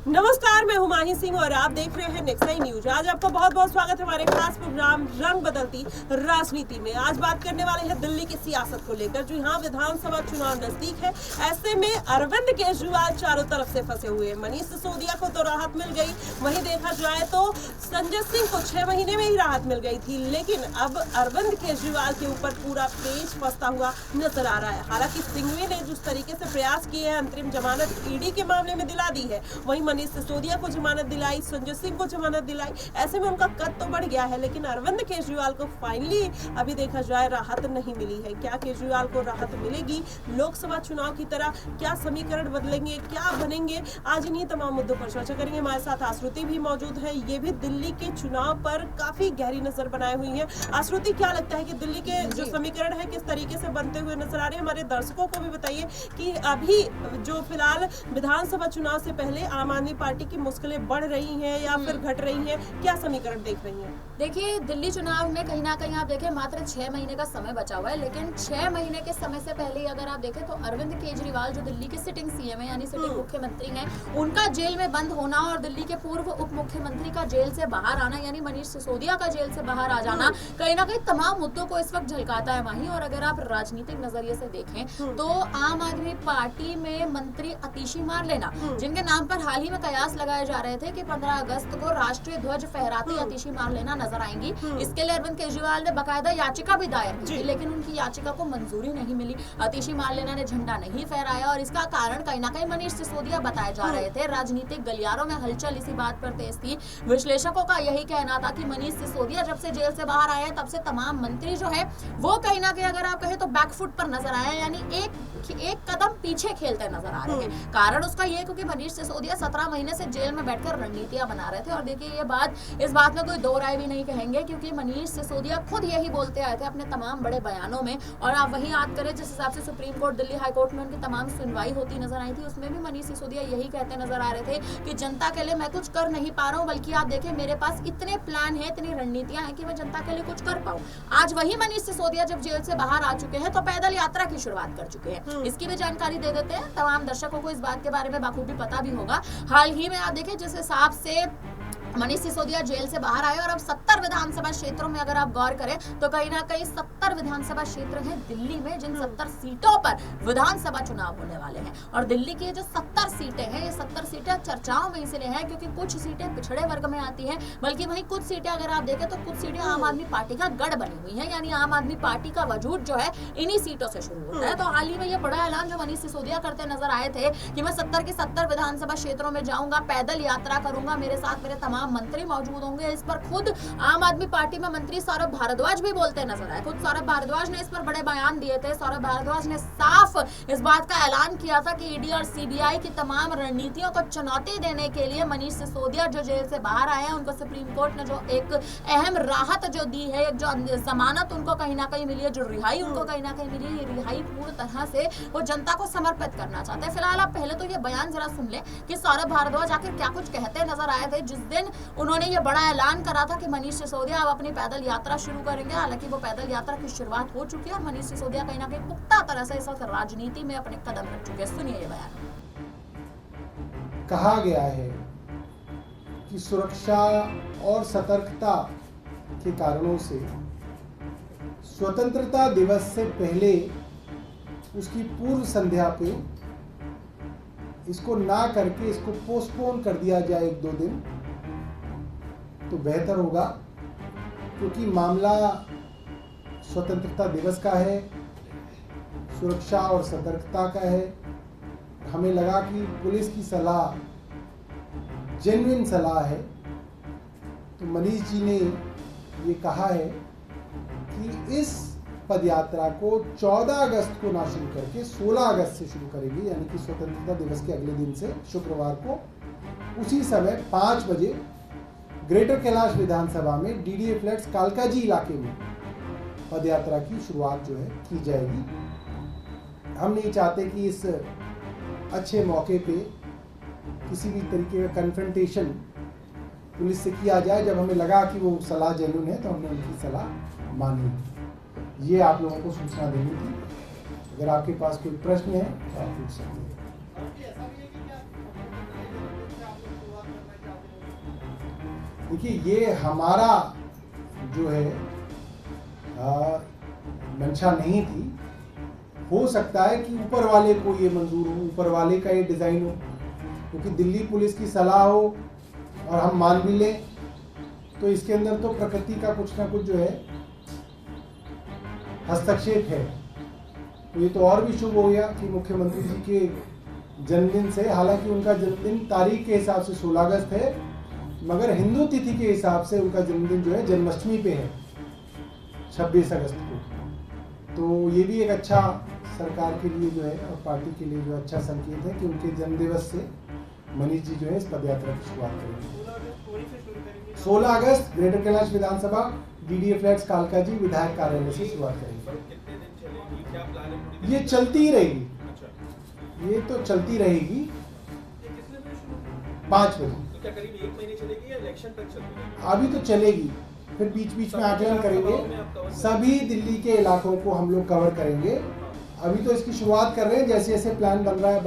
नमस्कार, मैं हुमायूं सिंह और आप देख रहे हैं नेक्स्ट नाइन न्यूज। आज आपका बहुत बहुत स्वागत है हमारे खास प्रोग्राम रंग बदलती राजनीति में। आज बात करने वाले हैं दिल्ली की सियासत को लेकर, जो यहाँ विधानसभा चुनाव नजदीक है। ऐसे में अरविंद केजरीवाल चारों तरफ से फंसे हुए हैं। मनीष सिसोदिया को तो राहत मिल गई, वहीं देखा जाए तो संजय सिंह को 6 महीने में ही राहत मिल गई थी, लेकिन अब अरविंद केजरीवाल के ऊपर पूरा पेच फंसता हुआ नजर आ रहा है। हालांकि सिंघवी ने जिस तरीके से प्रयास किए हैं, अंतरिम जमानत ईडी के मामले में दिला दी है, वहीं मनीष सिसोदिया को जमानत दिलाई, संजय सिंह को जमानत दिलाई। ऐसे में उनका कद तो बढ़ गया है, लेकिन अरविंद केजरीवाल को फाइनली अभी देखा जाए राहत नहीं मिली है। क्या केजरीवाल को राहत मिलेगी? लोकसभा चुनाव की तरह क्या समीकरण बदलेंगे, क्या बनेंगे? आज इन्हीं तमाम मुद्दों पर चर्चा करेंगे। हमारे साथ आश्रुति भी मौजूद है, ये भी दिल्ली के चुनाव पर काफी गहरी नजर बनाए हुई है। आश्रुति, क्या लगता है कि दिल्ली के जो समीकरण है किस तरीके से बनते हुए नजर आ रहे हैं? हमारे दर्शकों को भी बताइए कि अभी जो फिलहाल विधानसभा चुनाव से पहले आम आदमी पार्टी की मुश्किलें बढ़ रही हैं या फिर घट रही हैं, क्या समीकरण देख रही हैं? देखिए, दिल्ली चुनाव में कहीं ना कहीं आप देखें मात्र 6 महीने का समय बचा हुआ है, लेकिन 6 महीने के समय से पहले अगर आप देखें तो अरविंद केजरीवाल जो दिल्ली के सिटिंग सीएम है यानी सिटिंग मुख्यमंत्री हैं, उनका जेल में बंद होना और दिल्ली के पूर्व उप मुख्यमंत्री का जेल से बाहर आना यानी मनीष सिसोदिया का जेल से बाहर आ जाना कहीं ना कहीं तमाम मुद्दों को इस वक्त झलकाता है वहीं। और अगर आप राजनीतिक नजरिए से देखें तो आम आदमी पार्टी में मंत्री आतिशी मार लेना, जिनके नाम पर हाल ही में कयास लगाए जा रहे थे कि 15 अगस्त को राष्ट्रीय ध्वज फहराती आतिशी मार लेना नजर आएंगी। इसके लिए अरविंद केजरीवाल ने बकायदा याचिका भी दायर की, लेकिन उनकी याचिका को मंजूरी नहीं मिली। आतिशी मार लेना ने झंडा नहीं फहराया और इसका कारण कहीं ना कहीं मनीष सिसोदिया बताए जा रहे थे। राजनीतिक गलियारों में हलचल इसी बात पर तेज थी। विश्लेषकों का यही कहना था कि मनीष सिसोदिया जब से जेल से बाहर आए तब से तमाम मंत्री जो है वो कहीं ना कहीं अगर आप कहें तो बैकफुट पर नजर आए, यानी एक कदम पीछे खेलते नजर आ रहे हैं। कारण उसका ये क्योंकि मनीष सिसोदिया 17 महीने से जेल में बैठकर रणनीतियां बना रहे थे। और देखिए, ये इस बात में कोई दो राय भी नहीं कहेंगे, क्योंकि मनीष सिसोदिया खुद यही बोलते आए थे अपने तमाम बड़े बयानों में। और आप वहीं याद करें जिस हिसाब से supreme court, Delhi high court में उनकी तमाम सुनवाई होती नजर आई थी, उसमें भी मनीष सिसोदिया यही कहते नजर आ रहे थे कि जनता के लिए मैं कुछ कर नहीं पा रहा हूँ, बल्कि आप देखें मेरे पास इतने प्लान है, इतनी रणनीतियां हैं कि मैं जनता के लिए कुछ कर पाऊँ। आज वही मनीष सिसोदिया जब जेल से बाहर आ चुके हैं तो पैदल यात्रा की शुरुआत कर चुके हैं। इसकी भी जानकारी दे देते हैं, तमाम दर्शकों को इस बात के बारे में बाखूबी पता भी होगा। हाल ही में आप देखें जिस हिसाब से मनीष सिसोदिया जेल से बाहर आए और अब 70 विधानसभा क्षेत्रों में अगर आप गौर करें तो कहीं ना कहीं 70 विधानसभा क्षेत्र हैं दिल्ली में, जिन 70 सीटों पर विधानसभा चुनाव होने वाले हैं। और दिल्ली की जो 70 सीटें हैं, ये 70 सीटें चर्चाओं में इसलिए हैं क्योंकि कुछ सीटें पिछड़े वर्ग में आती हैं, बल्कि वहीं कुछ सीटें अगर आप देखें तो कुछ सीटें आम आदमी पार्टी का गढ़ बनी हुई है, यानी आम आदमी पार्टी का वजूद जो है इन्हीं सीटों से शुरू होता है। तो हाल ही में ये बड़ा ऐलान जो मनीष सिसोदिया करते नजर आए थे कि मैं 70 के 70 विधानसभा क्षेत्रों में जाऊंगा, पैदल यात्रा करूंगा, मेरे साथ मेरे तमाम मंत्री मौजूद होंगे। इस पर खुद आम आदमी पार्टी में मंत्री सौरभ भारद्वाज भी बोलते नजर आए। खुद सौरभ भारद्वाज ने इस पर बड़े बयान दिए थे। सौरभ भारद्वाज ने साफ इस बात का ऐलान किया था कि ईडी और सीबीआई की तमाम रणनीतियों को चुनौती देने के लिए मनीष सिसोदिया जो जेल से बाहर आए हैं, उनको सुप्रीम कोर्ट ने जो एक अहम राहत जो दी है, एक जो जमानत उनको कहीं ना कहीं मिली है, जो रिहाई उनको कहीं ना कहीं मिली है, ये रिहाई पूर्ण तरह से वो जनता को समर्पित करना चाहते हैं। फिलहाल आप पहले तो ये बयान जरा सुन लें कि सौरभ भारद्वाज आखिर क्या कुछ कहते नजर आए थे जिस दिन उन्होंने ये बड़ा ऐलान करा था कि मनीष सिसोदिया अब अपनी पैदल यात्रा शुरू करेंगे। हालांकि वो पैदल यात्रा की शुरुआत हो चुकी है और मनीष सिसोदिया कहीं ना कहीं पुख्ता तरह से इस वक्त राजनीति में अपने कदम रख चुके हैं। सुनिए ये बयान। कहा गया है कि सुरक्षा और सतर्कता के कारणों से स्वतंत्रता दिवस से पहले उसकी पूर्व संध्या पे इसको ना करके इसको पोस्टपोन कर दिया जाए 1-2 दिन तो बेहतर होगा, क्योंकि मामला स्वतंत्रता दिवस का है, सुरक्षा और सतर्कता का है। हमें लगा कि पुलिस की सलाह जेन्युइन सलाह है, तो मनीष जी ने ये कहा है कि इस पदयात्रा को 14 अगस्त को ना शुरू करके 16 अगस्त से शुरू करेंगे, यानी कि स्वतंत्रता दिवस के अगले दिन से शुक्रवार को उसी समय 5 बजे ग्रेटर कैलाश विधानसभा में डीडीए फ्लैट्स कालकाजी इलाके में पदयात्रा की शुरुआत जो है की जाएगी। हम नहीं चाहते कि इस अच्छे मौके पे किसी भी तरीके का कन्फ्रंटेशन पुलिस से किया जाए। जब हमें लगा कि वो सलाह जेन्युइन है तो हमने उनकी सलाह मानी। ये आप लोगों को सूचना देनी थी। अगर आपके पास कोई प्रश्न है तो आप पूछ सकते हैं। देखिए, ये हमारा जो है मंशा नहीं थी। हो सकता है कि ऊपर वाले को ये मंजूर हो, ऊपर वाले का ये डिज़ाइन हो, क्योंकि दिल्ली पुलिस की सलाह हो और हम मान भी लें तो इसके अंदर तो प्रकृति का कुछ ना कुछ जो है हस्तक्षेप है। तो ये तो और भी शुभ हो गया कि मुख्यमंत्री जी के जन्मदिन से, हालांकि उनका जन्मदिन तारीख के हिसाब से 16 अगस्त है, मगर हिंदू तिथि के हिसाब से उनका जन्मदिन जो है जन्माष्टमी पे है, 26 अगस्त को। तो ये भी एक अच्छा सरकार के लिए जो है और पार्टी के लिए जो अच्छा संकेत है कि उनके जन्मदिवस से मनीष जी जो है इस पदयात्रा की शुरुआत करेंगे। 16 अगस्त ग्रेटर कैलाश विधानसभा डीडीए फ्लैट्स कालका जी विधायक कार्यालय से शुरुआत करेंगे। ये चलती ही रहेगी, ये तो चलती रहेगी 5 बजे। क्या करीब 1 महीने चलेगी या इलेक्शन तक चलेगी? अभी तो चलेगी, फिर बीच बीच में आकलन करेंगे। सभी दिल्ली के इलाकों को हम लोग कवर करेंगे। अभी तो इसकी शुरुआत कर रहे हैं, जैसे जैसे प्लान बन रहा है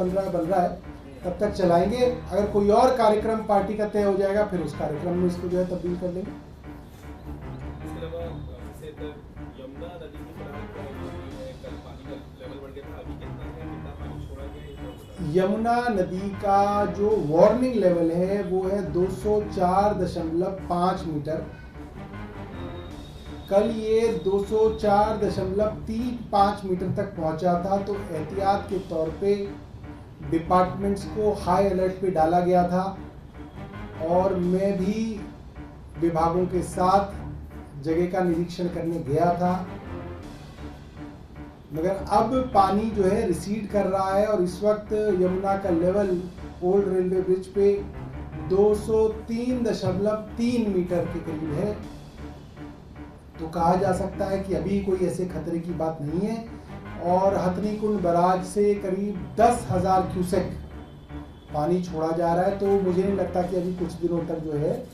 तब तक चलाएंगे। अगर कोई और कार्यक्रम पार्टी का तय हो जाएगा फिर उस कार्यक्रम में इसको जो है तब्दील कर लेंगे। इसके अलावा यमुना नदी की कल पानी का लेवल बढ़ गया था, अभी कितना है, कितना पानी छोड़ा गया? यमुना नदी का जो वार्निंग लेवल है वो है 204.5 मीटर। कल ये 204.35 मीटर तक पहुंचा था, तो एहतियात के तौर पे डिपार्टमेंट्स को हाई अलर्ट पे डाला गया था और मैं भी विभागों के साथ जगह का निरीक्षण करने गया था। मगर अब पानी जो है रिसीड कर रहा है और इस वक्त यमुना का लेवल ओल्ड रेलवे ब्रिज पे 203.3 मीटर के करीब है। तो कहा जा सकता है कि अभी कोई ऐसे खतरे की बात नहीं है और हथनी कुंड बराज से करीब 10,000 क्यूसेक पानी छोड़ा जा रहा है। तो मुझे नहीं लगता कि अभी कुछ दिनों तक जो है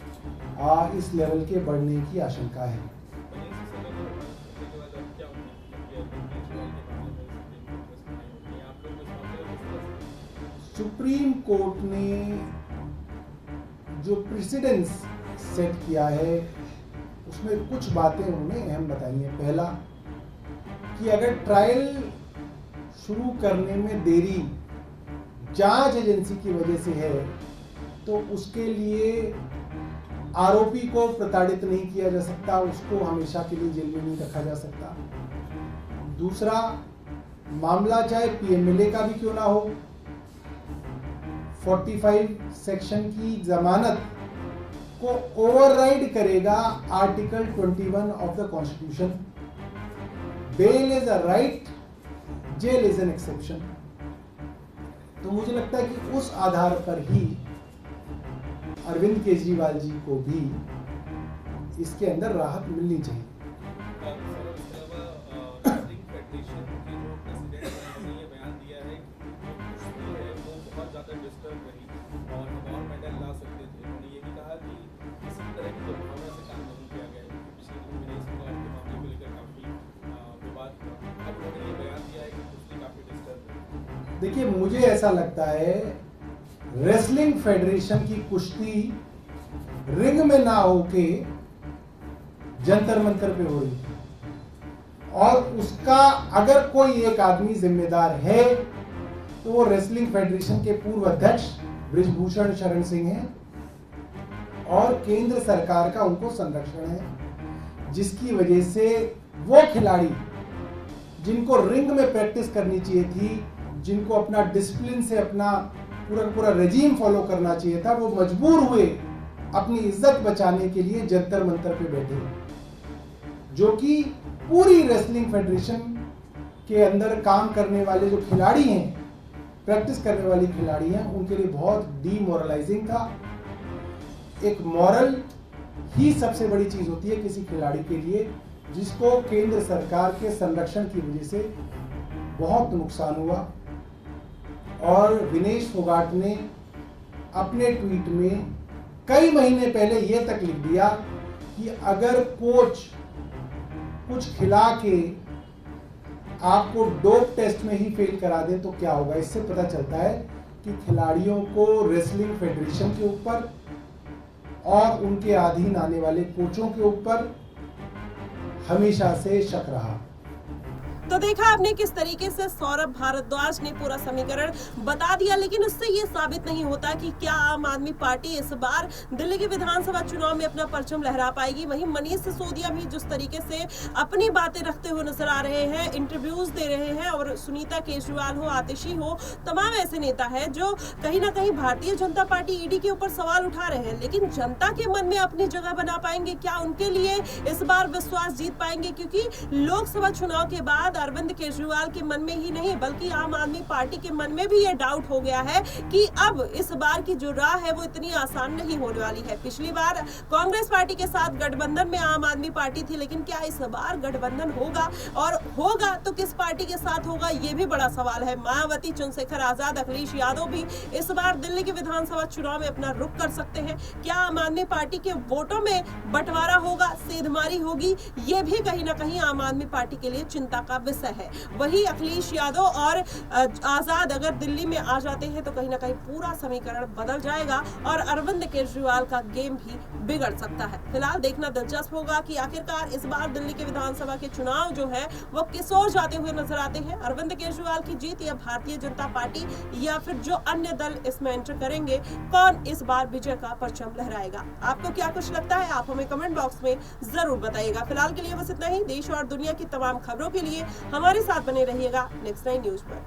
इस लेवल के बढ़ने की आशंका है। सुप्रीम कोर्ट ने जो प्रेसिडेंस सेट किया है उसमें कुछ बातें उन्होंने अहम बताई हैं। पहला कि अगर ट्रायल शुरू करने में देरी जांच एजेंसी की वजह से है तो उसके लिए आरोपी को प्रताड़ित नहीं किया जा सकता, उसको हमेशा के लिए जेल में नहीं रखा जा सकता। दूसरा, मामला चाहे पीएमएलए का भी क्यों ना हो, 45 सेक्शन की जमानत को ओवरराइड करेगा article 21 of the constitution. Bail is a right, jail is an exception. तो मुझे लगता है कि उस आधार पर ही अरविंद केजरीवाल जी को भी इसके अंदर राहत मिलनी चाहिए। देखिए, मुझे ऐसा लगता है रेसलिंग फेडरेशन की कुश्ती रिंग में ना होके जंतर मंतर पे हो रही थी और उसका अगर कोई एक आदमी जिम्मेदार है तो वो रेसलिंग फेडरेशन के पूर्व अध्यक्ष बृजभूषण शरण सिंह हैं और केंद्र सरकार का उनको संरक्षण है, जिसकी वजह से वो खिलाड़ी जिनको रिंग में प्रैक्टिस करनी चाहिए थी, जिनको अपना डिसिप्लिन से अपना पूरा रेजीम फॉलो करना चाहिए था, वो मजबूर हुए अपनी इज्जत बचाने के लिए जंतर मंतर पे बैठे, जो कि पूरी रेसलिंग फेडरेशन के अंदर काम करने वाले जो खिलाड़ी हैं, प्रैक्टिस करने वाली खिलाड़ी हैं, उनके लिए बहुत डीमोरलाइजिंग था। एक मॉरल ही सबसे बड़ी चीज होती है किसी खिलाड़ी के लिए, जिसको केंद्र सरकार के संरक्षण की वजह से बहुत नुकसान हुआ। और विनेश फोगाट ने अपने ट्वीट में कई महीने पहले यह तक लिख दिया कि अगर कोच कुछ खिला के आपको डोप टेस्ट में ही फेल करा दे तो क्या होगा। इससे पता चलता है कि खिलाड़ियों को रेसलिंग फेडरेशन के ऊपर और उनके अधीन आने वाले कोचों के ऊपर हमेशा से शक रहा। तो देखा आपने किस तरीके से सौरभ भारद्वाज ने पूरा समीकरण बता दिया, लेकिन उससे ये साबित नहीं होता कि क्या आम आदमी पार्टी इस बार दिल्ली के विधानसभा चुनाव में अपना परचम लहरा पाएगी। वहीं मनीष सिसोदिया भी जिस तरीके से अपनी बातें रखते हुए नजर आ रहे हैं, इंटरव्यूज दे रहे हैं, और सुनीता केजरीवाल हो, आतिशी हो, तमाम ऐसे नेता हैं जो कहीं ना कहीं भारतीय जनता पार्टी ईडी के ऊपर सवाल उठा रहे हैं, लेकिन जनता के मन में अपनी जगह बना पाएंगे क्या? उनके लिए इस बार विश्वास जीत पाएंगे? क्योंकि लोकसभा चुनाव के बाद अरविंद केजरीवाल के मन में ही नहीं बल्कि आम आदमी पार्टी के मन में भी ये डाउट हो गया है कि अब इस बार की जो राह है वो इतनी आसान नहीं होने वाली है। पिछली बार कांग्रेस पार्टी के साथ गठबंधन में आम आदमी पार्टी थी, लेकिन क्या इस बार गठबंधन होगा, और होगा तो किस पार्टी के साथ होगा, ये भी बड़ा सवाल है। मायावती, चंद्रशेखर आजाद, अखिलेश यादव भी इस बार दिल्ली के विधानसभा चुनाव में अपना रुख कर सकते हैं। क्या आम आदमी पार्टी के वोटों में बंटवारा होगा, सेंधमारी होगी, ये भी कहीं ना कहीं आम आदमी पार्टी के लिए चिंता का विषय है। वही अखिलेश यादव और आजाद अगर दिल्ली में आ जाते हैं तो कहीं ना कहीं पूरा समीकरण बदल जाएगा और अरविंद केजरीवाल का गेम भी बिगड़ सकता है। फिलहाल देखना दिलचस्प होगा कि आखिरकार इस बार दिल्ली के विधानसभा के चुनाव जो है वो किस ओर जाते हुए नजर आते हैं। अरविंद केजरीवाल की जीत या भारतीय जनता पार्टी या फिर जो अन्य दल इसमें एंटर करेंगे, कौन इस बार विजय का परचम लहराएगा? आपको क्या कुछ लगता है? आप हमें कमेंट बॉक्स में जरूर बताइएगा। फिलहाल के लिए बस इतना ही। देश और दुनिया की तमाम खबरों के लिए हमारे साथ बने रहिएगा नेक्स्ट 9 न्यूज पर।